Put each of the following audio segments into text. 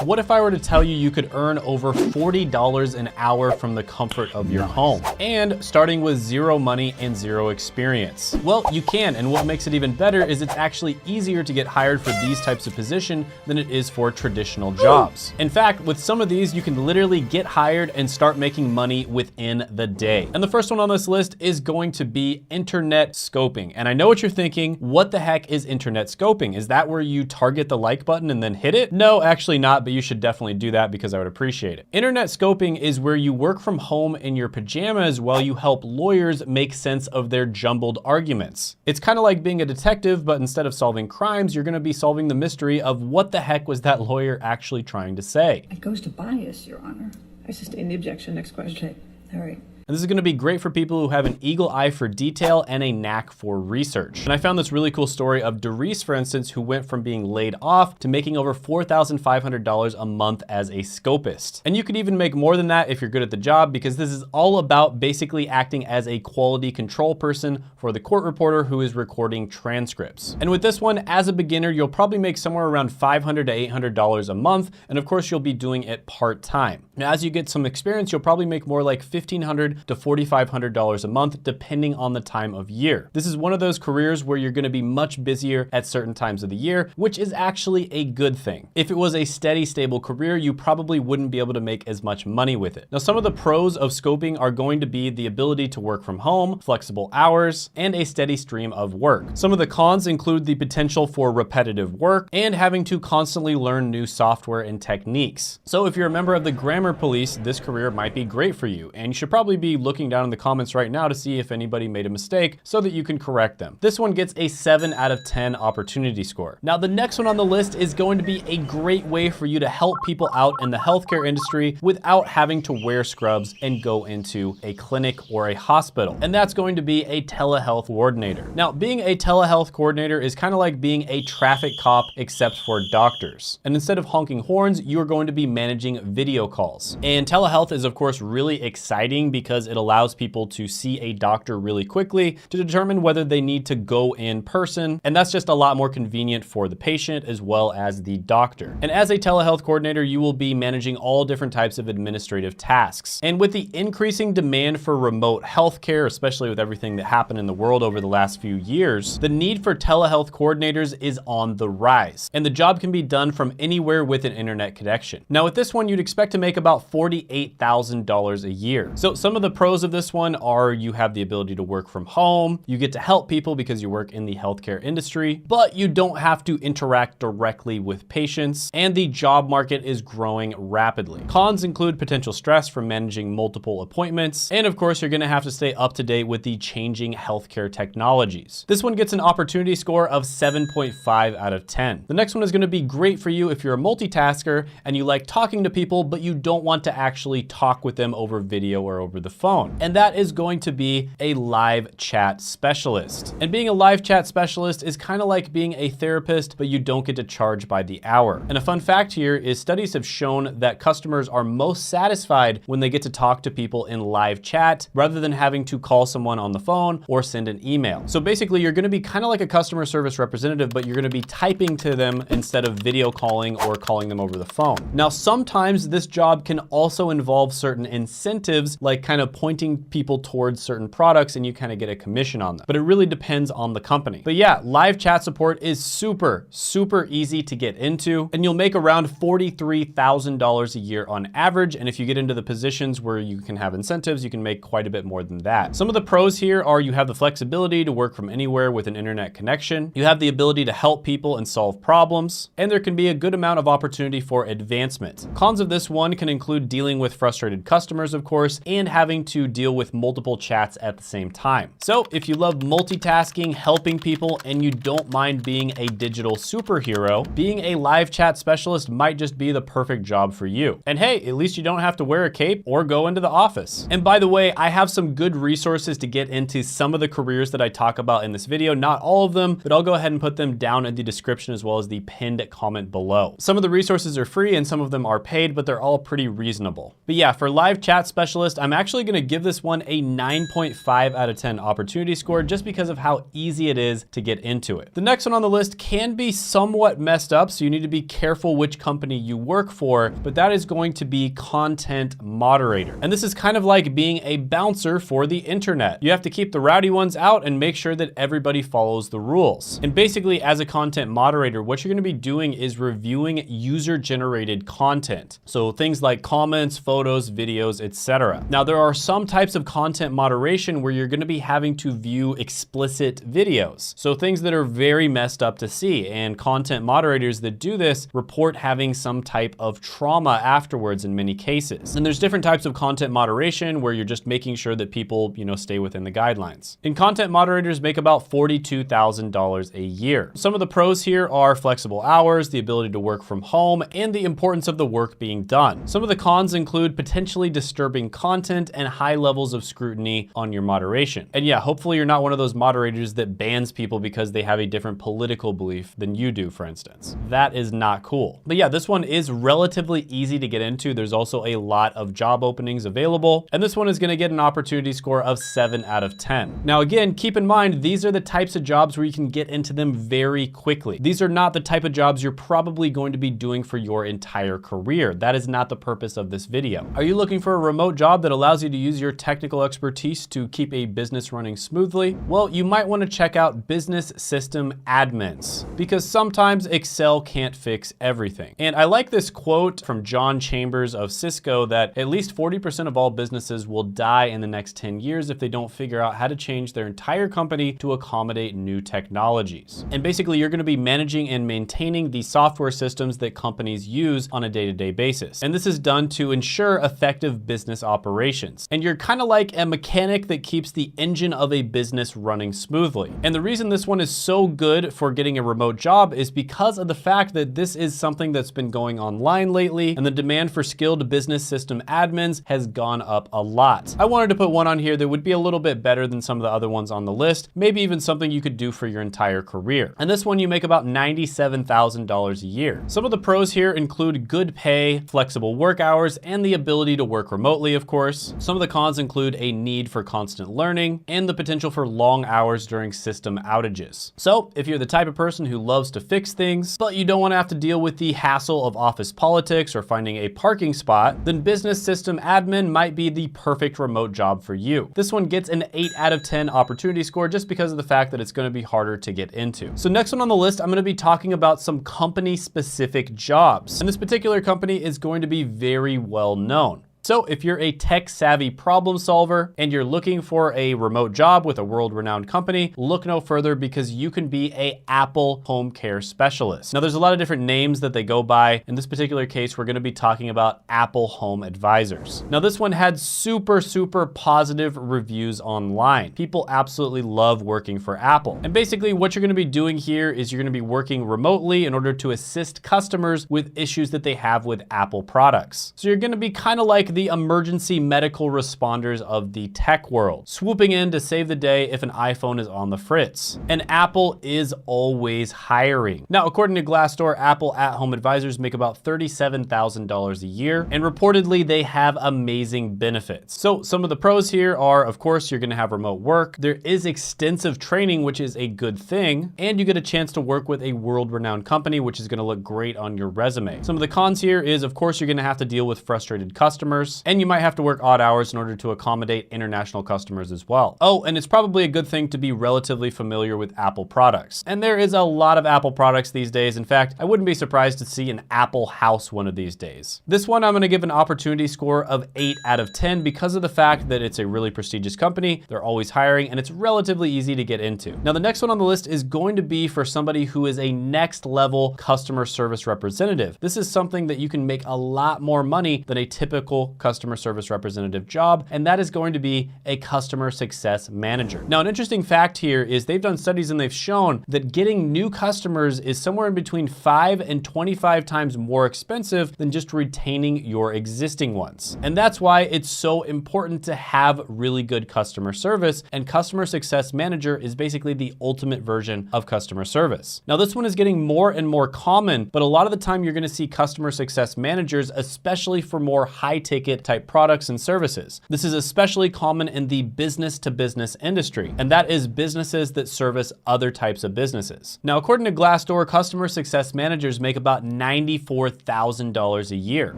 What if I were to tell you you could earn over $40 an hour from the comfort of your home, and starting with zero money and zero experience? Well, you can, and what makes it even better is it's actually easier to get hired for these types of position than it is for traditional jobs. In fact, with some of these, you can literally get hired and start making money within the day. And the first one on this list is going to be internet scoping. And I know what you're thinking, what the heck is internet scoping? Is that where you target the like button and then hit it? No, actually not, but you should definitely do that because I would appreciate it. Internet scoping is where you work from home in your pajamas while you help lawyers make sense of their jumbled arguments. It's kind of like being a detective, but instead of solving crimes, you're gonna be solving the mystery of what the heck was that lawyer actually trying to say. It goes to bias, Your Honor. I sustain the objection. Next question. All right. And this is gonna be great for people who have an eagle eye for detail and a knack for research. And I found this really cool story of Doris, for instance, who went from being laid off to making over $4,500 a month as a scopist. And you could even make more than that if you're good at the job, because this is all about basically acting as a quality control person for the court reporter who is recording transcripts. And with this one, as a beginner, you'll probably make somewhere around $500 to $800 a month. And of course, you'll be doing it part-time. Now, as you get some experience, you'll probably make more like $1,500 to $4,500 a month, depending on the time of year. This is one of those careers where you're gonna be much busier at certain times of the year, which is actually a good thing. If it was a steady, stable career, you probably wouldn't be able to make as much money with it. Now, some of the pros of scoping are going to be the ability to work from home, flexible hours, and a steady stream of work. Some of the cons include the potential for repetitive work and having to constantly learn new software and techniques. So if you're a member of the grammar police, this career might be great for you, and you should probably be looking down in the comments right now to see if anybody made a mistake so that you can correct them. This one gets a 7 out of 10 opportunity score. Now, the next one on the list is going to be a great way for you to help people out in the healthcare industry without having to wear scrubs and go into a clinic or a hospital. And that's going to be a telehealth coordinator. Now, being a telehealth coordinator is kind of like being a traffic cop, except for doctors. And instead of honking horns, you are going to be managing video calls. And telehealth is, of course, really exciting because it allows people to see a doctor really quickly to determine whether they need to go in person. And that's just a lot more convenient for the patient as well as the doctor. And as a telehealth coordinator, you will be managing all different types of administrative tasks. And with the increasing demand for remote healthcare, especially with everything that happened in the world over the last few years, the need for telehealth coordinators is on the rise. And the job can be done from anywhere with an internet connection. Now, with this one, you'd expect to make about $48,000 a year. So some of the pros of this one are you have the ability to work from home, you get to help people because you work in the healthcare industry, but you don't have to interact directly with patients, and the job market is growing rapidly. Cons include potential stress from managing multiple appointments, and of course, you're gonna have to stay up to date with the changing healthcare technologies. This one gets an opportunity score of 7.5 out of 10. The next one is gonna be great for you if you're a multitasker and you like talking to people, but you don't want to actually talk with them over video or over the phone. And that is going to be a live chat specialist. And being a live chat specialist is kind of like being a therapist, but you don't get to charge by the hour. And a fun fact here is studies have shown that customers are most satisfied when they get to talk to people in live chat rather than having to call someone on the phone or send an email. So basically, you're gonna be kind of like a customer service representative, but you're gonna be typing to them instead of video calling or calling them over the phone. Now, sometimes this job can also involve certain incentives, like kind of pointing people towards certain products and you kind of get a commission on them. But it really depends on the company. But yeah, live chat support is super easy to get into, and you'll make around $43,000 a year on average. And if you get into the positions where you can have incentives, you can make quite a bit more than that. Some of the pros here are you have the flexibility to work from anywhere with an internet connection. You have the ability to help people and solve problems, and there can be a good amount of opportunity for advancement. Cons of this one can include dealing with frustrated customers, of course, and having to deal with multiple chats at the same time. So if you love multitasking, helping people, and you don't mind being a digital superhero, being a live chat specialist might just be the perfect job for you. And hey, at least you don't have to wear a cape or go into the office. And by the way, I have some good resources to get into some of the careers that I talk about in this video, not all of them, but I'll go ahead and put them down in the description as well as the pinned comment below. Some of the resources are free and some of them are paid, but they're all pretty reasonable. But yeah, for live chat specialist, I'm actually actually gonna give this one a 9.5 out of 10 opportunity score just because of how easy it is to get into it. The next one on the list can be somewhat messed up, so you need to be careful which company you work for, but that is going to be content moderator. And this is kind of like being a bouncer for the internet. You have to keep the rowdy ones out and make sure that everybody follows the rules. And basically, as a content moderator, what you're gonna be doing is reviewing user-generated content. So things like comments, photos, videos, etc. Now, there are some types of content moderation where you're gonna be having to view explicit videos. So things that are very messed up to see, and content moderators that do this report having some type of trauma afterwards in many cases. And there's different types of content moderation where you're just making sure that people, stay within the guidelines. And content moderators make about $42,000 a year. Some of the pros here are flexible hours, the ability to work from home, and the importance of the work being done. Some of the cons include potentially disturbing content and high levels of scrutiny on your moderation. And yeah, hopefully you're not one of those moderators that bans people because they have a different political belief than you do, for instance. That is not cool. But yeah, this one is relatively easy to get into. There's also a lot of job openings available, and this one is gonna get an opportunity score of 7 out of 10. Now again, keep in mind, these are the types of jobs where you can get into them very quickly. These are not the type of jobs you're probably going to be doing for your entire career. That is not the purpose of this video. Are you looking for a remote job that allows you to use your technical expertise to keep a business running smoothly? Well, you might want to check out business system admins, because sometimes Excel can't fix everything. And I like this quote from John Chambers of Cisco that at least 40% of all businesses will die in the next 10 years if they don't figure out how to change their entire company to accommodate new technologies. And basically, you're going to be managing and maintaining the software systems that companies use on a day-to-day basis. And this is done to ensure effective business operations. And you're kind of like a mechanic that keeps the engine of a business running smoothly. And the reason this one is so good for getting a remote job is because of the fact that this is something that's been going online lately, and the demand for skilled business system admins has gone up a lot. I wanted to put one on here that would be a little bit better than some of the other ones on the list, maybe even something you could do for your entire career. And this one you make about $97,000 a year. Some of the pros here include good pay, flexible work hours, and the ability to work remotely, of course. Some of the cons include a need for constant learning and the potential for long hours during system outages. So if you're the type of person who loves to fix things, but you don't want to have to deal with the hassle of office politics or finding a parking spot, then business system admin might be the perfect remote job for you. This one gets an 8 out of 10 opportunity score just because of the fact that it's going to be harder to get into. So next one on the list, I'm going to be talking about some company specific jobs. And this particular company is going to be very well known. So if you're a tech-savvy problem solver and you're looking for a remote job with a world-renowned company, look no further because you can be an Apple home care specialist. Now there's a lot of different names that they go by. In this particular case, we're gonna be talking about Apple Home Advisors. Now this one had super positive reviews online. People absolutely love working for Apple. And basically what you're gonna be doing here is you're gonna be working remotely in order to assist customers with issues that they have with Apple products. So you're gonna be kind of like the emergency medical responders of the tech world, swooping in to save the day if an iPhone is on the fritz. And Apple is always hiring. Now, according to Glassdoor, Apple at-home advisors make about $37,000 a year, and reportedly they have amazing benefits. So some of the pros here are, of course, you're gonna have remote work. There is extensive training, which is a good thing, and you get a chance to work with a world-renowned company, which is gonna look great on your resume. Some of the cons here is, of course, you're gonna have to deal with frustrated customers, and you might have to work odd hours in order to accommodate international customers as well. Oh, and it's probably a good thing to be relatively familiar with Apple products. And there is a lot of Apple products these days. In fact, I wouldn't be surprised to see an Apple house one of these days. This one I'm gonna give an opportunity score of 8 out of 10 because of the fact that it's a really prestigious company, they're always hiring, and it's relatively easy to get into. Now, the next one on the list is going to be for somebody who is a next level customer service representative. This is something that you can make a lot more money than a typical customer service representative job, and that is going to be a customer success manager. Now, an interesting fact here is they've done studies and they've shown that getting new customers is somewhere in between 5 and 25 times more expensive than just retaining your existing ones. And that's why it's so important to have really good customer service, and customer success manager is basically the ultimate version of customer service. Now, this one is getting more and more common, but a lot of the time you're gonna see customer success managers, especially for more high-ticket ticket type products and services. This is especially common in the business to business industry, and that is businesses that service other types of businesses. Now, according to Glassdoor, customer success managers make about $94,000 a year.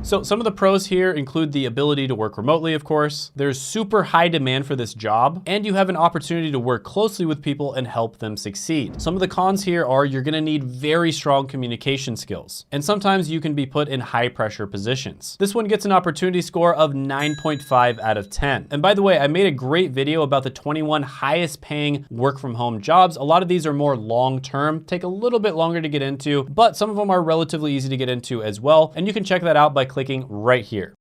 So some of the pros here include the ability to work remotely, of course. There's super high demand for this job, and you have an opportunity to work closely with people and help them succeed. Some of the cons here are you're gonna need very strong communication skills, and sometimes you can be put in high pressure positions. This one gets an opportunity score of 9.5 out of 10. And by the way, I made a great video about the 21 highest paying work from home jobs. A lot of these are more long-term, take a little bit longer to get into, but some of them are relatively easy to get into as well. And you can check that out by clicking right here.